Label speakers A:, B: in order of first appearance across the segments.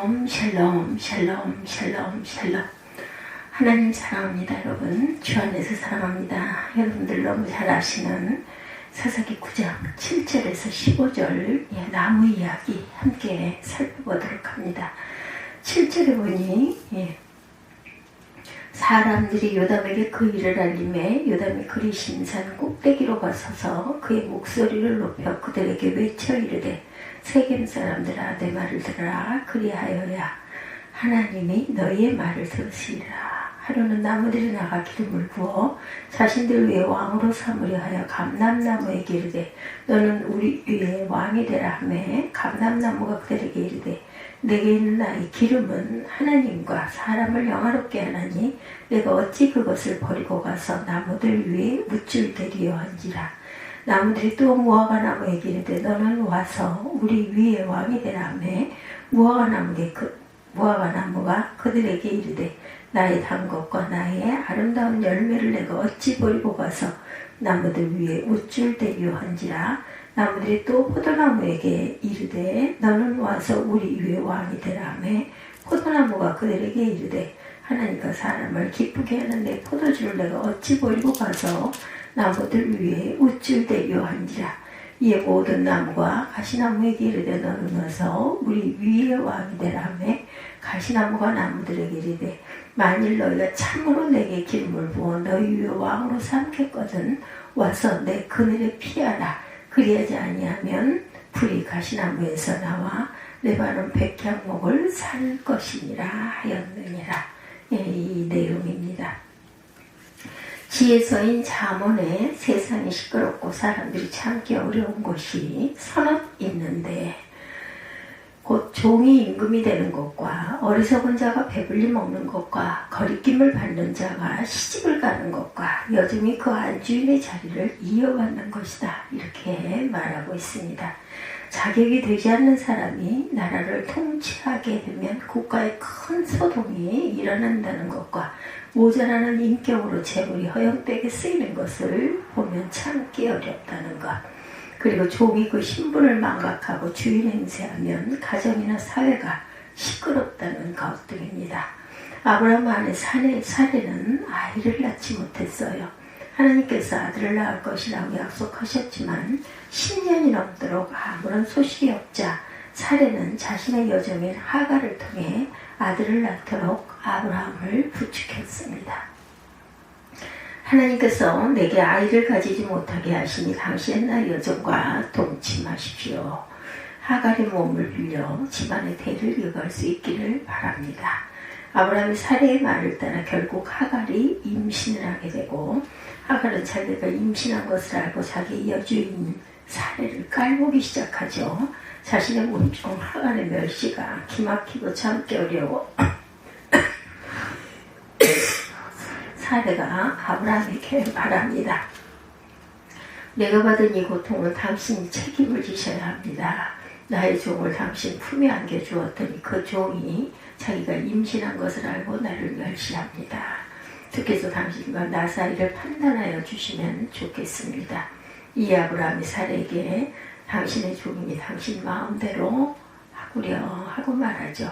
A: 샬롬 샬롬 샬롬 샬롬. 하나님 사랑합니다. 여러분 주 안에서 사랑합니다. 여러분들 너무 잘 아시는 사사기 9장 7절에서 15절 나무 이야기 함께 살펴보도록 합니다. 7절에 보니 사람들이 요담에게 그 일을 알림해 요담이 그리 신산 꼭대기로 가서서 그의 목소리를 높여 그들에게 외쳐 이르되 세겜 사람들아 내 말을 들으라. 그리하여야 하나님이 너희의 말을 들으시리라. 하루는 나무들이 나가 기름을 부어 자신들 위에 왕으로 삼으려 하여 감람나무에게 이르되 너는 우리 위에 왕이 되라 하매 감람나무가 그들에게 이르되 내게 있는 나의 기름은 하나님과 사람을 영화롭게 하나니 내가 어찌 그것을 버리고 가서 나무들 위에 묻줄 대리요 한지라. 나무들이 또 무화과 나무에게 이르되 너는 와서 우리 위에 왕이 되라 하매 무화과 나무가 그들에게 이르되 나의 단 것과 나의 아름다운 열매를 내가 어찌 버리고 가서 나무들 위에 묻줄 대리요 한지라. 나무들이 또 포도나무에게 이르되 너는 와서 우리 위에 왕이 되라 하매 포도나무가 그들에게 이르되 하나님과 사람을 기쁘게 하는 내 포도주를 내가 어찌 버리고 가서 나무들 위에 묻줄 대리요 한지라. 이에 모든 나무가 가시나무에게 이르되 너는 와서 우리 위에 왕이 되라 하매 가시나무가 나무들에게 이르되 만일 너희가 참으로 내게 기름을 부어 너희 위에 왕으로 삼겠거든 와서 내 그늘에 피하라. 그리하지 아니하면 불이 가시나무에서 나와 레바논 백향목을 살 것이니라 하였느니라. 이 내용입니다. 지혜서인 잠언에 세상이 시끄럽고 사람들이 참기 어려운 곳이 서너 있는데 곧 종이 임금이 되는 것과 어리석은 자가 배불리 먹는 것과 거리낌을 받는 자가 시집을 가는 것과 여종이 그 안주인의 자리를 이어받는 것이다. 이렇게 말하고 있습니다. 자격이 되지 않는 사람이 나라를 통치하게 되면 국가에 큰 소동이 일어난다는 것과 모자라는 인격으로 재물이 허영되게 쓰이는 것을 보면 참기 어렵다는 것. 그리고 종이 그 신분을 망각하고 주인 행세하면 가정이나 사회가 시끄럽다는 것들입니다. 아브라함 아내 사레는 아이를 낳지 못했어요. 하나님께서 아들을 낳을 것이라고 약속하셨지만 10년이 넘도록 아무런 소식이 없자 사레는 자신의 여종인 하갈을 통해 아들을 낳도록 아브라함을 부축했습니다. 하나님께서 내게 아이를 가지지 못하게 하시니 당시 옛날 여종과 동침하십시오. 하갈의 몸을 빌려 집안의 대를 이어갈 수 있기를 바랍니다. 아브라함이 사레의 말을 따라 결국 하갈이 임신을 하게 되고 하갈은 자기가 임신한 것을 알고 자기 여주인 사레를 깔보기 시작하죠. 자신의 몸중 하갈의 멸시가 기막히고 참기 어려워 사레가 아브라함에게 말합니다. 내가 받은 이 고통은 당신이 책임을 지셔야 합니다. 나의 종을 당신 품에 안겨주었더니 그 종이 자기가 임신한 것을 알고 나를 멸시합니다. 주께서 당신과 나 사이를 판단하여 주시면 좋겠습니다. 이 아브라함이 사레에게 당신의 종이니 당신 마음대로 하구려 하고 말하죠.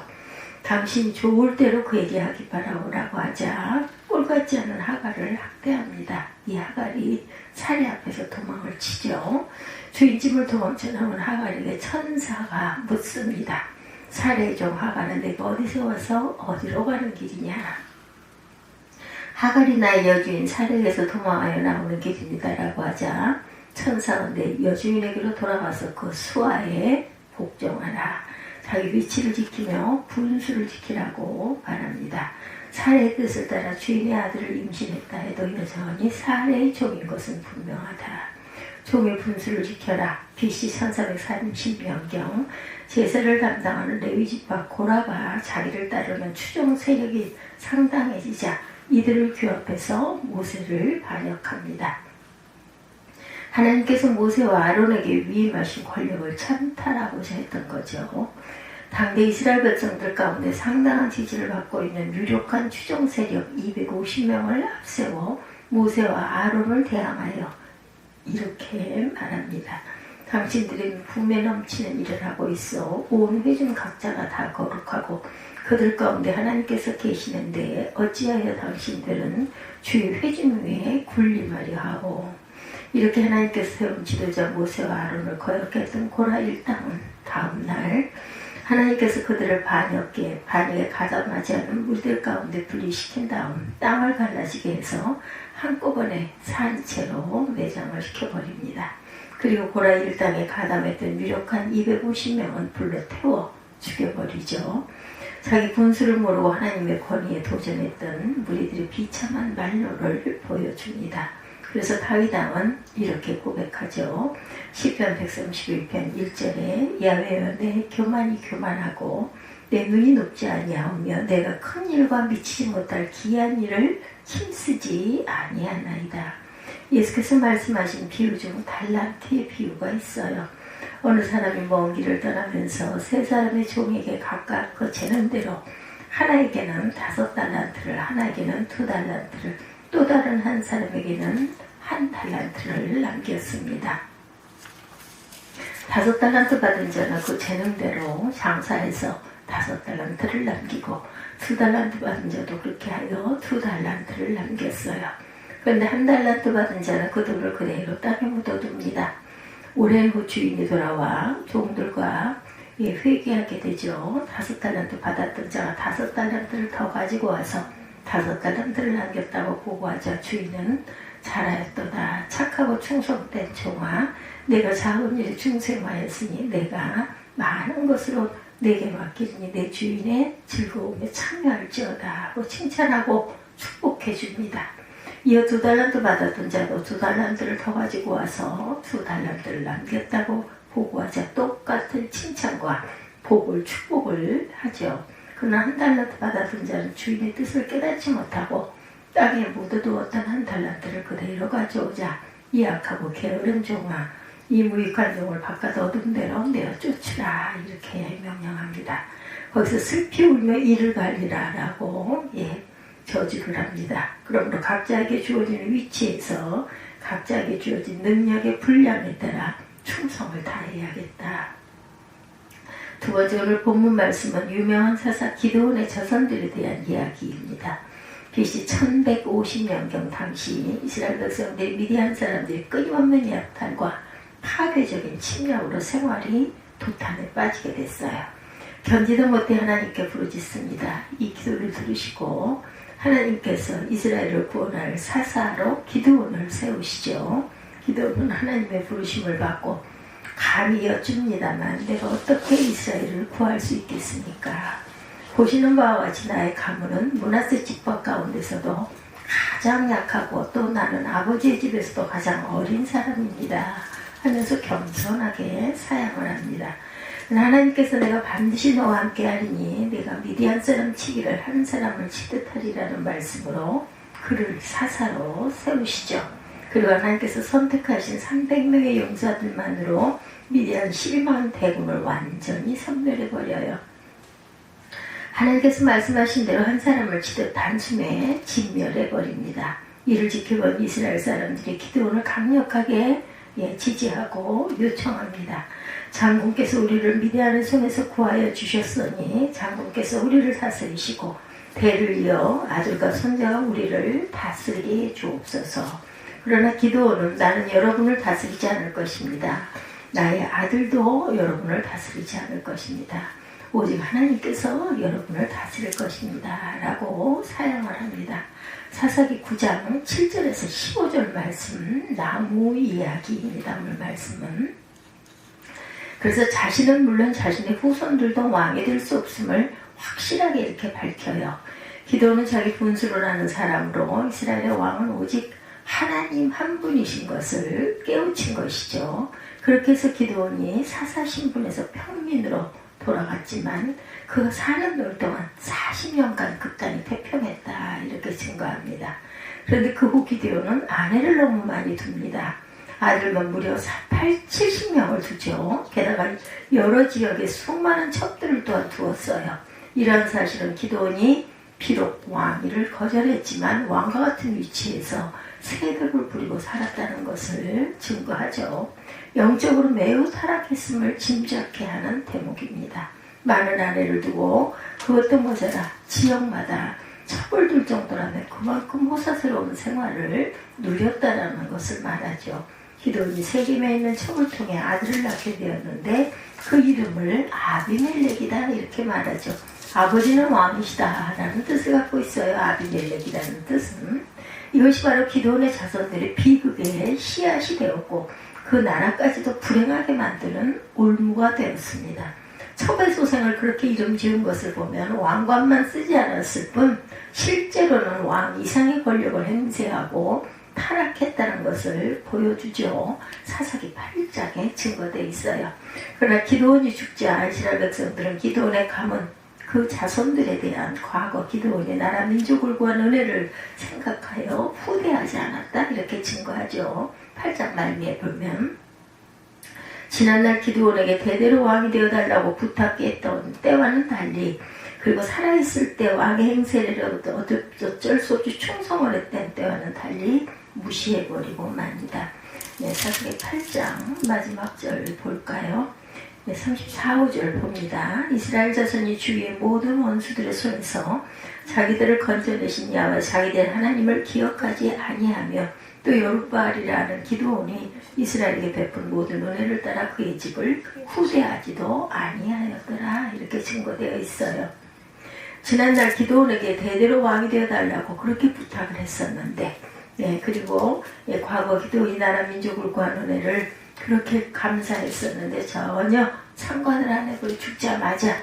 A: 당신이 좋을 대로 그에게 하기 바라오라고 하자 꼴같지 않은 하갈을 학대합니다. 이 하갈이 사레 앞에서 도망을 치죠. 주인집을 도망쳐 나온 하갈에게 천사가 묻습니다. 사레의 종 하갈은 내가 어디서 와서 어디로 가는 길이냐. 하갈이 나의 여주인 사레에게서 도망하여 나오는 길입니다 라고 하자 천사가 내 여주인에게로 돌아가서 그 수하에 복종하라. 자기 위치를 지키며 분수를 지키라고 말합니다. 사레의 뜻을 따라 주인의 아들을 임신했다 해도 여전히 사레의 종인 것은 분명하다. 종의 분수를 지켜라. BC 1430년경 제사를 담당하는 레위지파 고라가 자기를 따르는 추종 세력이 상당해지자 이들을 규합해서 모세를 반역합니다. 하나님께서 모세와 아론에게 위임하신 권력을 찬탈하고자 했던 거죠. 당대 이스라엘 백성들 가운데 상당한 지지를 받고 있는 유력한 추종 세력 250명을 앞세워 모세와 아론을 대항하여 이렇게 말합니다. 당신들이 부에 넘치는 일을 하고 있어 온 회중 각자가 다 거룩하고 그들 가운데 하나님께서 계시는데 어찌하여 당신들은 주의 회중 위에 군림하려 하오. 이렇게 하나님께서 세운 지도자 모세와 아론을 거역해 했던 고라 일당은 다음날 하나님께서 그들을 반역에 가담하지 않은 무리들 가운데 분리시킨 다음 땅을 갈라지게 해서 한꺼번에 산채로 매장을 시켜버립니다. 그리고 고라 일당에 가담했던 유력한 250명은 불러 태워 죽여버리죠. 자기 분수를 모르고 하나님의 권위에 도전했던 무리들의 비참한 말로를 보여줍니다. 그래서 다윗 왕은 이렇게 고백하죠. 시편 131편 1절에 야훼여 내 교만이 교만하고 내 눈이 높지 아니하오며 내가 큰 일과 미치지 못할 기이한 일을 힘쓰지 아니하나이다. 예수께서 말씀하신 비유 중 달란트의 비유가 있어요. 어느 사람이 먼 길을 떠나면서 세 사람의 종에게 각각 그 재는 대로 하나에게는 5달란트를 하나에게는 2달란트를 또 다른 한 사람에게는 1달란트를 남겼습니다. 5달란트 받은 자는 그 재능대로 장사해서 5달란트를 남기고 2달란트 받은 자도 그렇게 하여 2달란트를 남겼어요. 그런데 1달란트 받은 자는 그 돈을 그대로 땅에 묻어둡니다. 오랜 후 주인이 돌아와 종들과 회개하게 되죠. 5달란트 받았던 자가 5달란트를 더 가지고 와서 5달란트를 남겼다고 보고하자 주인은 잘하였도다. 착하고 충성된 종아, 내가 작은 일에 충성하였으니 내가 많은 것으로 내게 맡기니 내 주인의 즐거움에 참여할지어다 하고 칭찬하고 축복해 줍니다. 이어 2달란트 받았던 자도 2달란트를 더 가지고 와서 2달란트를 남겼다고 보고하자 똑같은 칭찬과 복을 축복을 하죠. 그러나 1달란트 받았던 자는 주인의 뜻을 깨닫지 못하고 땅에 묻어두었던 1달란트를 그대로 가져오자 이 악하고 게으른 종아, 이 무익한 종을 바깥 어둠 대로 내어 쫓으라 이렇게 명령합니다. 거기서 슬피 울며 이를 갈리라 라고 저주를 합니다. 그러므로 각자에게 주어지는 위치에서 각자에게 주어진 능력의 분량에 따라 충성을 다해야겠다. 두 번째 오늘 본문 말씀은 유명한 사사 기드온의 자손들에 대한 이야기입니다. BC 1150년경 당시 이스라엘 백성들이 미디안 사람들이 끊임없는 약탈과 파괴적인 침략으로 생활이 도탄에 빠지게 됐어요. 견디도 못해 하나님께 부르짖습니다. 이 기도를 들으시고 하나님께서 이스라엘을 구원할 사사로 기드온을 세우시죠. 기드온은 하나님의 부르심을 받고 감히 여쭙니다만 내가 어떻게 이스라엘을 구할 수 있겠습니까? 보시는 바와 같이 나의 가문은 므낫세 지파 가운데서도 가장 약하고 또 나는 아버지의 집에서도 가장 어린 사람입니다 하면서 겸손하게 사양을 합니다. 하나님께서 내가 반드시 너와 함께 하리니 내가 미디안 사람 치기를 한 사람을 치듯 하리라는 말씀으로 그를 사사로 세우시죠. 그리고 하나님께서 선택하신 300명의 용사들만으로 미디안 12만 대군을 완전히 섬멸해버려요. 하나님께서 말씀하신 대로 한 사람을 치듯 단숨에 진멸해버립니다. 이를 지켜본 이스라엘 사람들이 기드온을 강력하게 지지하고 요청합니다. 장군께서 우리를 미디안의 손에서 구하여 주셨으니 장군께서 우리를 다스리시고 대를 이어 아들과 손자가 우리를 다스리게 해 주옵소서. 그러나 기드온은 나는 여러분을 다스리지 않을 것입니다. 나의 아들도 여러분을 다스리지 않을 것입니다. 오직 하나님께서 여러분을 다스릴 것입니다 라고 사양을 합니다. 사사기 9장 7절에서 15절 말씀, 나무 이야기입니다. 오늘 말씀은 그래서 자신은 물론 자신의 후손들도 왕이 될 수 없음을 확실하게 이렇게 밝혀요. 기드온은 자기 분수를 하는 사람으로 이스라엘의 왕은 오직 하나님 한 분이신 것을 깨우친 것이죠. 그렇게 해서 기드온이 사사 신분에서 평민으로 돌아갔지만 그 사는 돌 동안 40년간 극단이 태평했다 이렇게 증거합니다. 그런데 그 후 기드온은 아내를 너무 많이 둡니다. 아들만 무려 70명을 두죠. 게다가 여러 지역에 수많은 첩들을 또한 두었어요. 이러한 사실은 기드온이 비록 왕위를 거절했지만 왕과 같은 위치에서 세력을 부리고 살았다는 것을 증거하죠. 영적으로 매우 타락했음을 짐작케 하는 대목입니다. 많은 아내를 두고 그것도 모자라 지역마다 처벌될 정도라면 그만큼 호사스러운 생활을 누렸다라는 것을 말하죠. 기도원이 세겜에 있는 처불통에 아들을 낳게 되었는데 그 이름을 아비멜렉이다 이렇게 말하죠. 아버지는 왕이시다 라는 뜻을 갖고 있어요. 아비멜렉이라는 뜻은. 이것이 바로 기도원의 자손들의 비극의 씨앗이 되었고 그 나라까지도 불행하게 만드는 올무가 되었습니다. 첩의 그렇게 이름 지은 것을 보면 왕관만 쓰지 않았을 뿐 실제로는 왕 이상의 권력을 행세하고 타락했다는 것을 보여주죠. 사사기 8장에 증거되어 있어요. 그러나 기드온이 죽자 이스라엘 백성들은 기드온의 가문 그 자손들에 대한 과거 기드온이 나라 민족을 구한 은혜를 생각하여 후대하지 않았다 이렇게 증거하죠. 8장 말미에 보면 지난날 기드온에게 대대로 왕이 되어달라고 부탁했던 때와는 달리 그리고 살아있을 때 왕의 행세를 어쩔 수 없이 충성을 했던 때와는 달리 무시해버리고 맙니다. 네, 사사기 8장 마지막 절 볼까요? 네, 34, 5절 봅니다. 이스라엘 자손이 주위의 모든 원수들의 손에서 자기들을 건져내신 야와 자기들 하나님을 기억하지 아니하며 또 여룻바알이라는 기드온이 이스라엘에게 베푼 모든 은혜를 따라 그의 집을 후대하지도 아니하였더라 이렇게 증거되어 있어요. 지난날 기드온에게 대대로 왕이 되어달라고 그렇게 부탁을 했었는데 그리고 과거 기드온이 나라 민족을 구한 은혜를 그렇게 감사했었는데 전혀 상관을 안 해고 죽자마자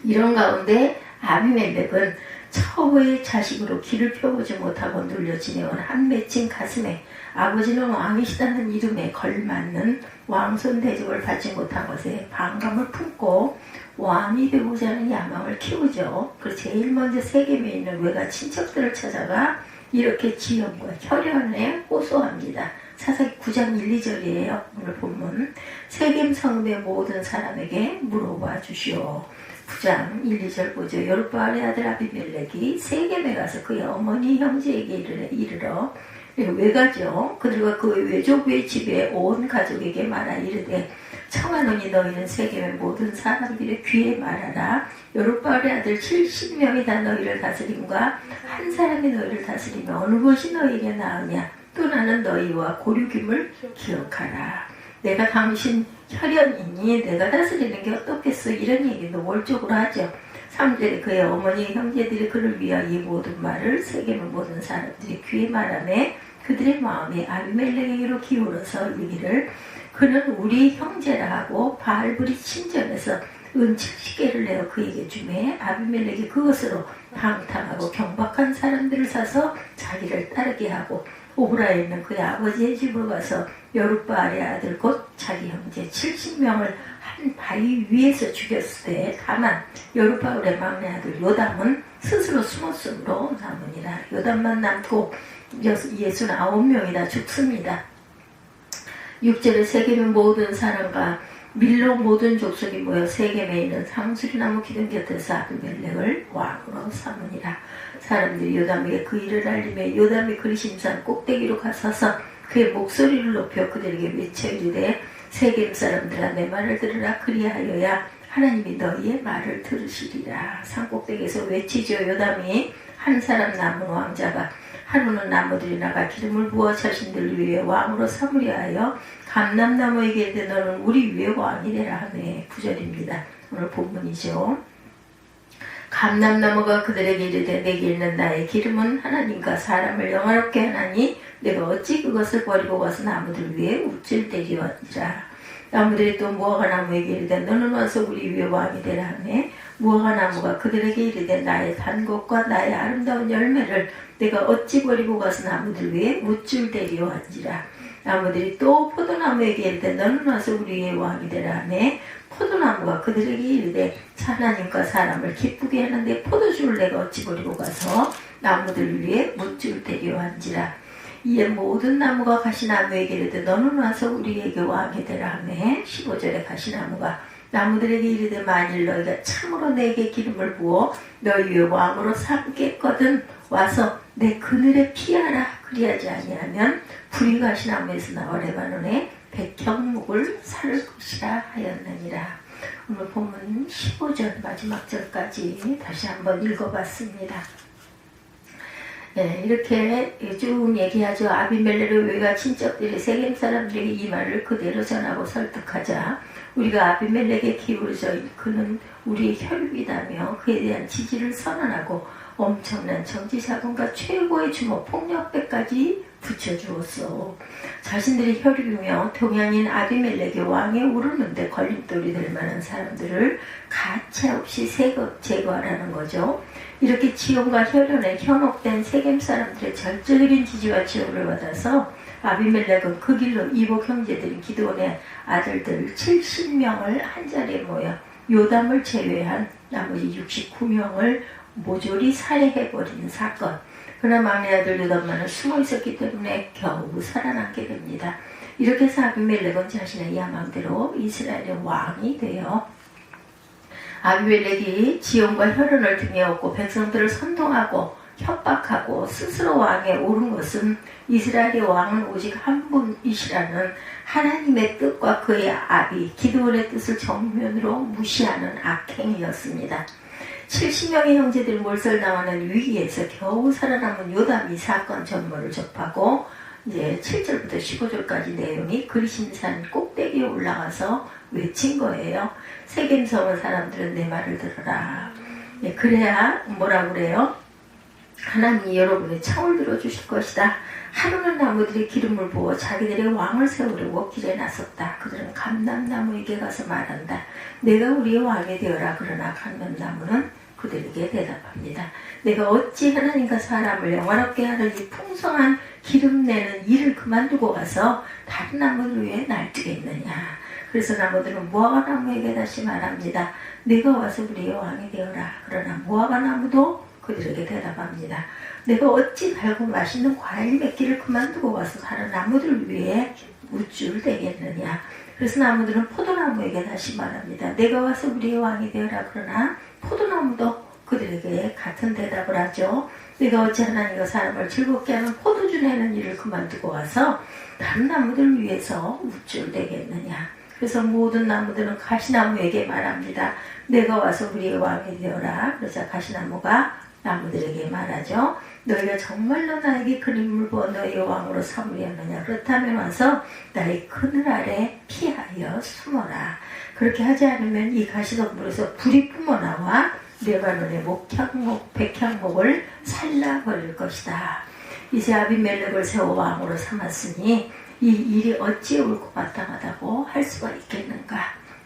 A: 이런 가운데 아비멜렉은 처의 자식으로 길을 펴보지 못하고 눌려 지내온 한 맺힌 가슴에 아버지는 왕이시다는 이름에 걸맞는 왕손 대접을 받지 못한 것에 반감을 품고 왕이 되고자 하는 야망을 키우죠. 그래서 제일 먼저 세겜에 있는 외가 친척들을 찾아가 이렇게 지연과 혈연에 호소합니다. 사사기 9장 1, 2절이에요. 오늘 본문 세겜 성읍의 모든 사람에게 물어봐 주시오. 9장 1, 2절 보죠. 여룻바알의 아들 아비멜렉이 세겜에 가서 그의 어머니 형제에게 이르러 외가죠. 그들과 그 외조부의 집에 온 가족에게 말하 이르되 청하노니 너희는 세겜의 모든 사람들의 귀에 말하라. 여룻바알의 아들 70명이 다 너희를 다스림과 한 사람이 너희를 다스리며 어느 것이 너희에게 나으냐. 또 나는 너희와 고륙임을 기억하라. 내가 당신 혈연이니 내가 다스리는 게 어떻겠어. 이런 얘기도 월적으로 하죠. 3절에 그의 어머니 형제들이 그를 위하여 이 모든 말을 세겜의 모든 사람들이 귀에 말하며 그들의 마음이 아비멜렉에게로 기울어서 이르기를 그는 우리 형제라 하고 바알불이 친전에서 은 70개를 내어 그에게 주매 아비멜렉이 그것으로 방탕하고 경박한 사람들을 사서 자기를 따르게 하고 오브라에 있는 그의 아버지의 집으로 가서 여룻바알의 아들 곧 자기 형제 70명을 한 바위 위에서 죽였을 때 다만 여룻바알의 막내 아들 요담은 스스로 숨었으므로 남으니라. 요담만 남고 69명이 다 죽습니다. 6절에 세겜의 모든 사람과 밀로 모든 족속이 모여 세겜에 있는 상수리나무 기둥 곁에서 아비멜렉을 왕으로 삼으니라. 사람들이 요담에게 그 일을 알리며 요담이 그리심산 꼭대기로 가서서 그의 목소리를 높여 그들에게 외쳐 이르되 세겜 사람들아 내 말을 들으라. 그리하여야 하나님이 너희의 말을 들으시리라. 산꼭대기에서 외치죠. 요담이 한 사람 남은 왕자가 하루는 나무들이 나가 기름을 부어 자신들 위에 왕으로 삼으려 하여 감람나무에게 이르되 너는 우리 위에 왕이 되라 하네. 9절입니다. 오늘 본문이죠. 감람나무가 그들에게 이르되 내게 있는 나의 기름은 하나님과 사람을 영화롭게 하나니 내가 어찌 그것을 버리고 가서 나무들 위에 우쭐대리오 하니라. 나무들이 또 무화과나무에게 이르되 너는 와서 우리 위에 왕이 되라 하네. 무화과나무가 그들에게 이르되 나의 단 것과 나의 아름다운 열매를 내가 어찌 버리고 가서 나무들 위에 우쭐대리오 하니라. 나무들이 또 포도나무에게 이르되 너는 와서 우리 위에 왕이 되라 하네. 포도나무가 그들에게 이르되 하나님과 사람을 기쁘게 하는데 포도주를 내가 어찌 버리고 가서 나무들 위에 우쭐대리오 한지라. 이에 모든 나무가 가시나무에게 이르되 너는 와서 우리에게 왕이 되라 하네. 15절에 가시나무가 나무들에게 이르되 만일 너희가 참으로 내게 기름을 부어 너희 위에 왕으로 삼겠거든 와서 내 그늘에 피하라. 그리하지 아니하면 불이 가시나무에서 나와 레바논에 백향목을 살 것이라 하였느니라. 오늘 본문 15절 마지막 절까지 다시 한번 읽어봤습니다. 네, 이렇게 쭉 얘기하죠. 아비멜렉의 외가 친척들이 세겜 사람들에게 이 말을 그대로 전하고 설득하자 우리가 아비멜렉에 기울어져 그는 우리의 혈육이다며 그에 대한 지지를 선언하고 엄청난 정치자금과 최고의 주먹 폭력배까지 붙여주었어. 자신들이 혈육이며 동양인 아비멜렉의 왕에 오르는데 걸림돌이 될 만한 사람들을 가차없이 제거하라는 거죠. 이렇게 지원과 혈연에 현혹된 세겜 사람들의 절대적인 지지와 지원을 받아서 아비멜렉은 그 길로 이복 형제들인 기드온의 아들들 70명을 한자리에 모여 요담을 제외한 나머지 69명을 모조리 살해해버리는 사건. 그러나 막내 아들 요담만은 숨어 있었기 때문에 겨우 살아남게 됩니다. 이렇게 해서 아비멜렉은 자신의 야망대로 이스라엘의 왕이 되어 아비멜렉이 지온과 혈연을 등에 업고 백성들을 선동하고 협박하고 스스로 왕에 오른 것은 이스라엘의 왕은 오직 한 분이시라는 하나님의 뜻과 그의 아비 기드온의 뜻을 정면으로 무시하는 악행이었습니다. 70명의 형제들이 몰살당하는 위기에서 겨우 살아남은 요담이 사건 전모를 접하고 이제 7절부터 15절까지 내용이 그리심산 꼭대기에 올라가서 외친 거예요. 세겜 성의 사람들은 내 말을 들어라. 네, 그래야 뭐라 그래요? 하나님이 여러분의 창을 들어주실 것이다. 하루는 나무들이 기름을 부어 자기들의 왕을 세우려고 길에 나섰다. 그들은 감람나무에게 가서 말한다. 내가 우리의 왕이 되어라. 그러나 감람나무는 그들에게 대답합니다. 내가 어찌 하나님과 사람을 영화롭게 하는 이 풍성한 기름 내는 일을 그만두고 가서 다른 나무들 위에 날뛰겠느냐. 그래서 나무들은 무화과 나무에게 다시 말합니다. 내가 와서 우리의 왕이 되어라. 그러나 무화과 나무도 그들에게 대답합니다. 내가 어찌 달고 맛있는 과일 맺기를 그만두고 와서 다른 나무들 위에 우쭐대겠느냐. 그래서 나무들은 포도나무에게 다시 말합니다. 내가 와서 우리의 왕이 되어라. 그러나 포도나무도 그들에게 같은 대답을 하죠. 내가 어찌 하나님과 사람을 즐겁게 하는 포도주 내는 일을 그만두고 와서 다른 나무들 위해서 우쭐대겠느냐. 그래서 모든 나무들은 가시나무에게 말합니다. 내가 와서 우리의 왕이 되어라. 그러자 가시나무가 나무들에게 말하죠. 너희가 정말로 나에게 그림을 부어 너희의 왕으로 삼으려느냐. 그렇다면 와서 나의 그늘 아래 피하여 숨어라. 그렇게 하지 않으면 이 가시덤불에서 불이 뿜어나와 레바논의 목향목, 백향목을 살라버릴 것이다. 이제 아비멜렉을 세워 왕으로 삼았으니 이 일이 어찌 옳고 마땅하다고 할 수가 있겠는가.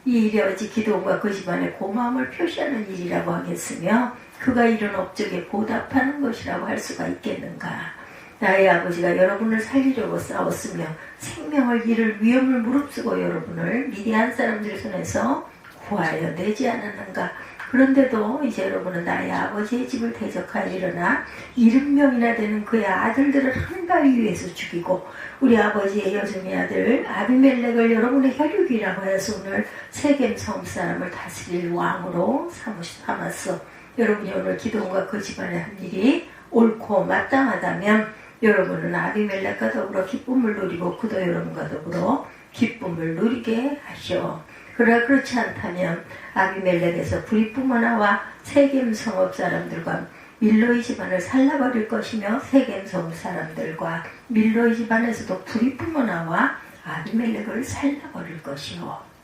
A: 이 일이 어찌 기드온과 그 집안의 고마움을 표시하는 일이라고 하겠으며 그가 이룬 업적에 보답하는 것이라고 할 수가 있겠는가. 나의 아버지가 여러분을 살리려고 싸웠으며 생명을 잃을 위험을 무릅쓰고 여러분을 미디안 사람들의 손에서 구하여 내지 않았는가. 그런데도 이제 여러분은 나의 아버지의 집을 대적하여 일어나 70명이나 되는 그의 아들들을 한 바위 위에서 죽이고 우리 아버지의 여종의 아들 아비멜렉을 여러분의 혈육이라고 해서 오늘 세겜 성 사람을 다스릴 왕으로 삼았어. 여러분이 오늘 기드온과 그 집안에 한 일이 옳고 마땅하다면 여러분은 아비멜렉과 더불어 기쁨을 누리고 그도 여러분과 더불어 기쁨을 누리게 하시오. 그러나 그렇지 않다면 아비멜렉에서 불이 뿜어나와 세겜 성읍 사람들과 밀로의 집안을 살라버릴 것이며 세겜 성읍 사람들과 밀로의 집안에서도 불이 뿜어나와 아비멜렉을 살라버릴 것이오.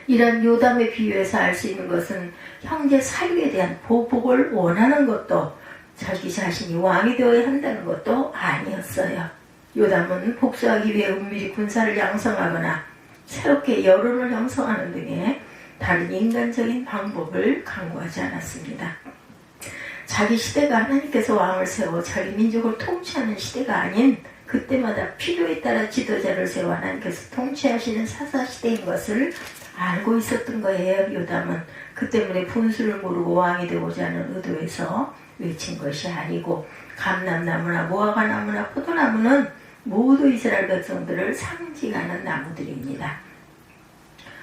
A: 이런 요담의 비유에서 알 수 있는 것은 형제 사유에 대한 보복을 원하는 것도 자기 자신이 왕이 되어야 한다는 것도 아니었어요. 요담은 복수하기 위해 은밀히 군사를 양성하거나 새롭게 여론을 형성하는 등의 다른 인간적인 방법을 강구하지 않았습니다. 자기 시대가 하나님께서 왕을 세워 자기 민족을 통치하는 시대가 아닌 그때마다 필요에 따라 지도자를 세워 하나님께서 통치하시는 사사시대인 것을 알고 있었던 거예요. 요담은 그 때문에 분수를 모르고 왕이 되고자 하는 의도에서 외친 것이 아니고 감람나무나 무화과나무나 포도나무는 모두 이스라엘 백성들을 상징하는 나무들입니다.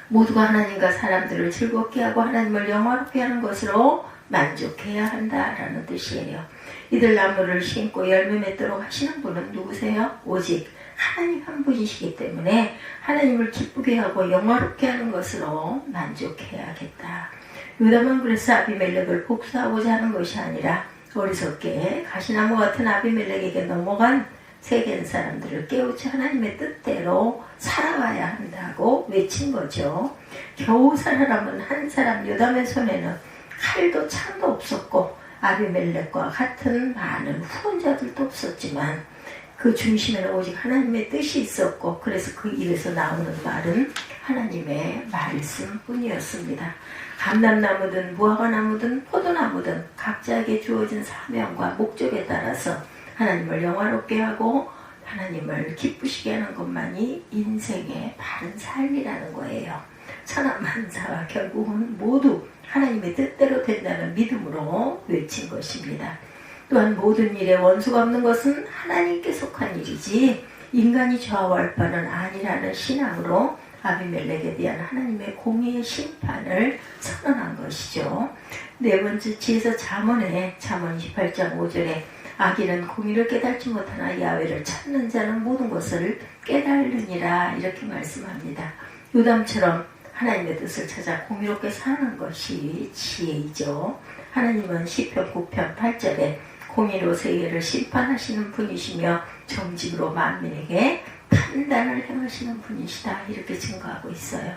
A: 모두가 하나님과 사람들을 즐겁게 하고 하나님을 영화롭게 하는 것으로 만족해야 한다라는 뜻이에요. 이들 나무를 심고 열매 맺도록 하시는 분은 누구세요? 오직 하나님 한 분이시기 때문에 하나님을 기쁘게 하고 영화롭게 하는 것으로 만족해야겠다. 요담은 그래서 아비멜렉을 복수하고자 하는 것이 아니라 어리석게 가시나무 같은 아비멜렉에게 넘어간 세겜 사람들을 깨우쳐 하나님의 뜻대로 살아가야 한다고 외친 거죠. 겨우 살아남은 한 사람 요담의 손에는 칼도 창도 없었고 아비멜렉과 같은 많은 후원자들도 없었지만 그 중심에는 오직 하나님의 뜻이 있었고 그래서 그 입에서 나오는 말은 하나님의 말씀뿐이었습니다. 감람나무든 무화과나무든 포도나무든 각자에게 주어진 사명과 목적에 따라서 하나님을 영화롭게 하고 하나님을 기쁘시게 하는 것만이 인생의 바른 삶이라는 거예요. 천하만사가 결국은 모두 하나님의 뜻대로 된다는 믿음으로 외친 것입니다. 또한 모든 일에 원수가 없는 것은 하나님께 속한 일이지 인간이 좌우할 바는 아니라는 신앙으로 아비멜렉에 대한 하나님의 공의의 심판을 선언한 것이죠. 네 번째 지에서 잠언 28장 5절에 악인은 공의를 깨닫지 못하나 야훼를 찾는 자는 모든 것을 깨달으니라 이렇게 말씀합니다. 요담처럼 하나님의 뜻을 찾아 공의롭게 사는 것이 지혜이죠. 하나님은 시편 9편 8절에 공의로 세계를 심판하시는 분이시며 정직으로 만민에게 판단을 행하시는 분이시다 이렇게 증거하고 있어요.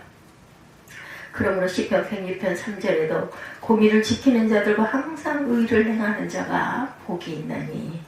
A: 그러므로 시편 106편 3절에도 공의를 지키는 자들과 항상 의를 행하는 자가 복이 있나니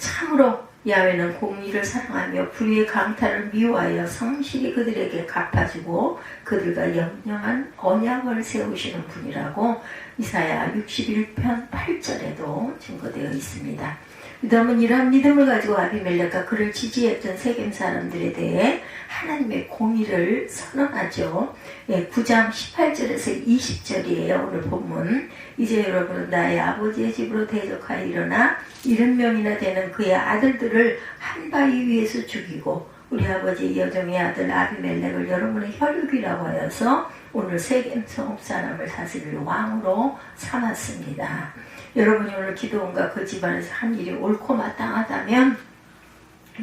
A: 참으로 야훼는 공의를 사랑하며 불의의 강탈을 미워하여 성실히 그들에게 갚아주고 그들과 영영한 언약을 세우시는 분이라고 이사야 61편 8절에도 증거되어 있습니다. 요담은 이러한 믿음을 가지고 아비멜렉과 그를 지지했던 세겜 사람들에 대해 하나님의 공의를 선언하죠. 9장 18절에서 20절이에요. 오늘 본문. 이제 여러분은 나의 아버지의 집으로 대적하여 일어나 70명이나 되는 그의 아들들을 한 바위 위에서 죽이고 우리 아버지 여종의 아들 아비멜렉을 여러분의 혈육이라고 하여서 오늘 세겜 성읍 사람을 다스릴 왕으로 삼았습니다. 여러분이 오늘 기도원과 그 집안에서 한 일이 옳고 마땅하다면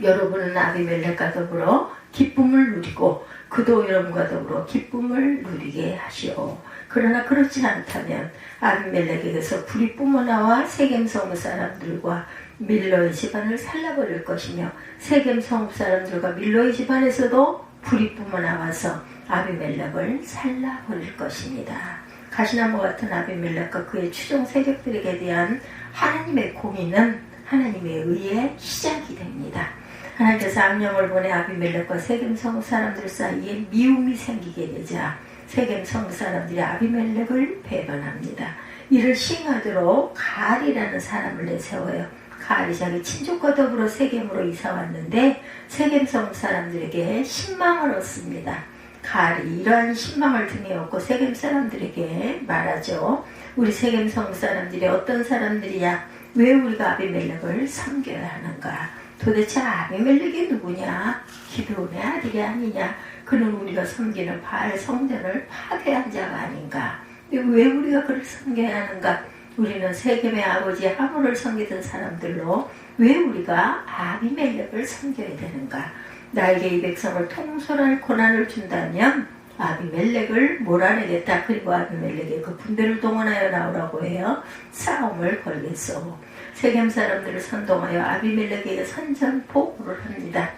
A: 여러분은 아비멜렉과 더불어 기쁨을 누리고 그도 여러분과 더불어 기쁨을 누리게 하시오. 그러나 그렇지 않다면 아비멜렉에게서 불이 뿜어나와 세겜 성읍 사람들과 밀로의 집안을 살라버릴 것이며 세겜 성읍 사람들과 밀로의 집안에서도 불이 뿜어나와서 아비멜렉을 살라버릴 것입니다. 가시나무 같은 아비멜렉과 그의 추종 세력들에게 대한 하나님의 공의는 하나님의 의의 시작이 됩니다. 하나님께서 악령을 보내 아비멜렉과 세겜 성읍 사람들 사이에 미움이 생기게 되자 세겜 성읍 사람들이 아비멜렉을 배반합니다. 이를 시행하도록 가알이라는 사람을 내세워요. 가알이 자기 친족과 더불어 세겜으로 이사 왔는데 세겜 성읍 사람들에게 신망을 얻습니다. 가알이 이러한 신망을 등에 업고 세겜 사람들에게 말하죠. 우리 세겜 성읍 사람들이 어떤 사람들이야? 왜 우리가 아비멜렉을 섬겨야 하는가? 도대체 아비멜렉이 누구냐? 기드온의 아들이 아니냐? 그는 우리가 섬기는 바알 성전을 파괴한 자가 아닌가? 왜 우리가 그를 섬겨야 하는가? 우리는 세겜의 아버지 하물을 섬기던 사람들로 왜 우리가 아비멜렉을 섬겨야 되는가? 나에게 이 백성을 통솔할 고난을 준다면 아비멜렉을 몰아내겠다. 그리고 아비멜렉의 그 군대를 동원하여 나오라고 해요. 싸움을 걸겠소. 세겜 사람들을 선동하여 아비멜렉에게 선전포고를 합니다.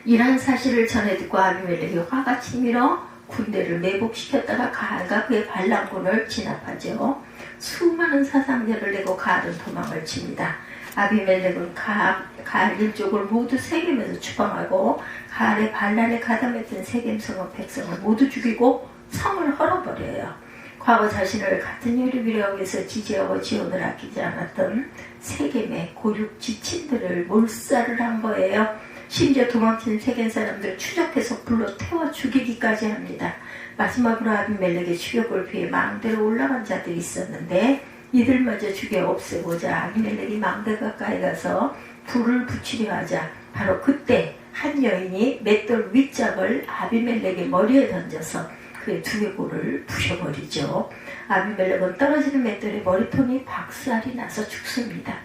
A: 이러한 사실을 전해 듣고 아비멜렉이 화가 치밀어 군대를 매복시켰다가 가알과 그의 반란군을 진압하죠. 수많은 사상자를 내고 가알은 도망을 칩니다. 아비멜렉은 가알 일족을 모두 세겜에서 추방하고 가알의 반란에 가담했던 세겜 성읍 백성을 모두 죽이고 성을 헐어버려요. 과거 자신을 같은 혈육이라고 해서 지지하고 지원을 아끼지 않았던 세겜의 고륙 지친들을 몰살을 한 거예요. 심지어 도망친 세겜 사람들을 추적해서 불로 태워 죽이기까지 합니다. 마지막으로 아비멜렉의 추격을 피해 망대로 올라간 자들이 있었는데 이들마저 죽여 없애고자 아비멜렉이 망대 가까이 가서 불을 붙이려 하자 바로 그때 한 여인이 맷돌 윗짝을 아비멜렉의 머리에 던져서 그의 두개골을 부셔버리죠. 아비멜렉은 떨어지는 맷돌에 머리통이 박살이 나서 죽습니다.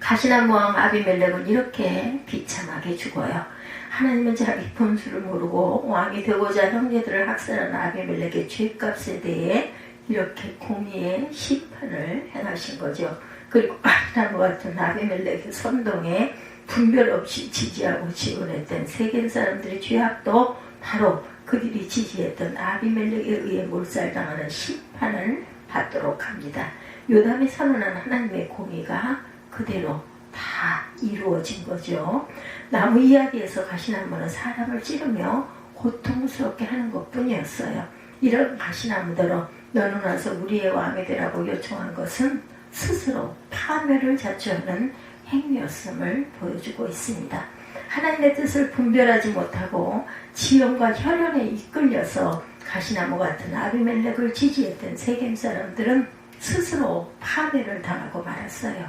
A: 가시나무 왕 아비멜렉은 이렇게 비참하게 죽어요. 하나님은 자기 본수를 모르고 왕이 되고자 형제들을 학살한 아비멜렉의 죄값에 대해 이렇게 공의의 심판을 행하신 거죠. 그리고 가시나무 같은 아비멜렉의 선동에 분별 없이 지지하고 지원했던 세겜 사람들의 죄악도 바로 그들이 지지했던 아비멜렉에 의해 몰살당하는 심판을 받도록 합니다. 요담이 선언한 하나님의 공의가 그대로 다 이루어진 거죠. 나무 이야기에서 가시나무는 사람을 찌르며 고통스럽게 하는 것뿐이었어요. 이런 가시나무대로 너는 와서 우리의 왕이 되라고 요청한 것은 스스로 파멸을 자초하는 행위였음을 보여주고 있습니다. 하나님의 뜻을 분별하지 못하고 지형과 혈연에 이끌려서 가시나무 같은 아비멜렉을 지지했던 세겜 사람들은 스스로 파멸을 당하고 말았어요.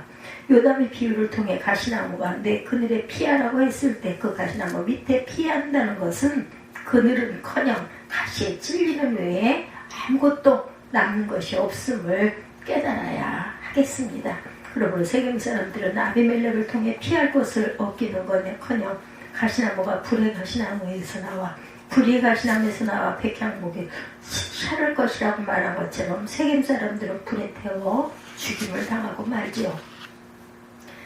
A: 요담의 비유를 통해 가시나무가 내 그늘에 피하라고 했을 때 그 가시나무 밑에 피한다는 것은 그늘은커녕 가시에 찔리는 외에 아무것도 남는 것이 없음을 깨달아야 하겠습니다. 그러므로 세겜 사람들은 아비멜렉을 통해 피할 곳을 얻기는 거는커녕 가시나무가 불의 가시나무에서 나와 불의 가시나무에서 나와 백향목에 샤를 것이라고 말한 것처럼 세겜 사람들은 불에 태워 죽임을 당하고 말지요.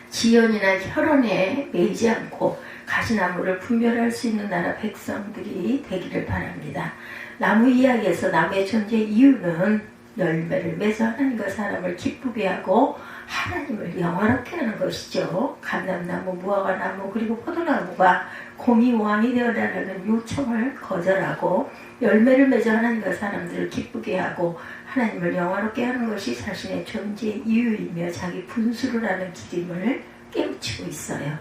A: 지연이나 혈연에 매이지 않고 가시나무를 분별할 수 있는 나라 백성들이 되기를 바랍니다. 나무 이야기에서 나무의 존재 이유는 열매를 맺어 하나님과 사람을 기쁘게 하고 하나님을 영화롭게 하는 것이죠. 감람나무, 무화과나무 그리고 포도나무가 공의 왕이 되어라라는 요청을 거절하고 열매를 맺어 하나님과 사람들을 기쁘게 하고 하나님을 영화롭게 하는 것이 자신의 존재 이유이며 자기 분수를 하는 기림을 깨우치고 있어요.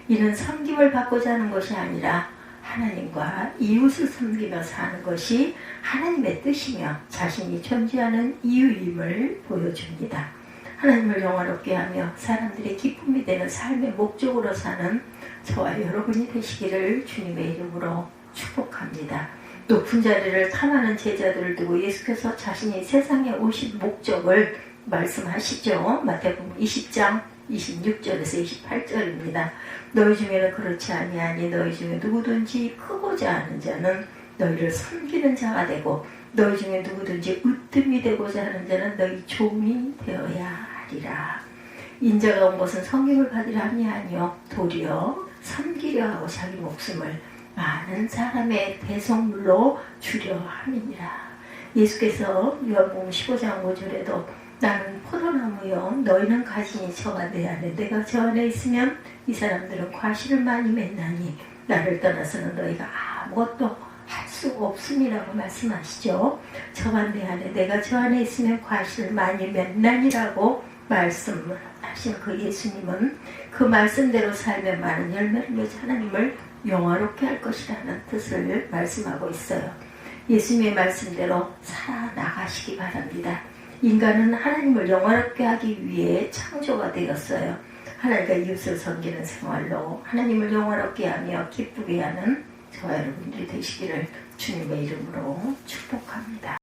A: 이는 섬김을 받고자 하는 것이 아니라 하나님과 이웃을 섬기며 사는 것이 하나님의 뜻이며 자신이 존재하는 이유임을 보여줍니다. 하나님을 영화롭게 하며 사람들의 기쁨이 되는 삶의 목적으로 사는 저와 여러분이 되시기를 주님의 이름으로 축복합니다. 높은 자리를 탐하는 제자들을 두고 예수께서 자신이 세상에 오신 목적을 말씀하시죠. 마태복음 20장 26절에서 28절입니다. 너희 중에는 그렇지 아니하니 너희 중에 누구든지 크고자 하는 자는 너희를 섬기는 자가 되고 너희 중에 누구든지 으뜸이 되고자 하는 자는 너희 종이 되어야 하리라. 인자가 온 것은 섬김을 받으려 함이 아니요 도리어 섬기려 하고 자기 목숨을 많은 사람의 대속물로 주려 함이니라. 예수께서 요한복음 15장 5절에도 나는 포도나무요 너희는 가지니 저가 내 안에 내가 저 안에 있으면 이 사람들은 과실을 많이 맺나니 나를 떠나서는 너희가 아무것도 할 수 없음이라고 말씀하시죠. 저가 내 안에 내가 저 안에 있으면 과실을 많이 맺나니라고 말씀하신 그 예수님은 그 말씀대로 살면 많은 열매를 맺어 하나님을 영화롭게 할 것이라는 뜻을 말씀하고 있어요. 예수님의 말씀대로 살아나가시기 바랍니다. 인간은 하나님을 영화롭게 하기 위해 창조가 되었어요. 하나님과 이웃을 섬기는 생활로 하나님을 영화롭게 하며 기쁘게 하는 저와 여러분들이 되시기를 주님의 이름으로 축복합니다.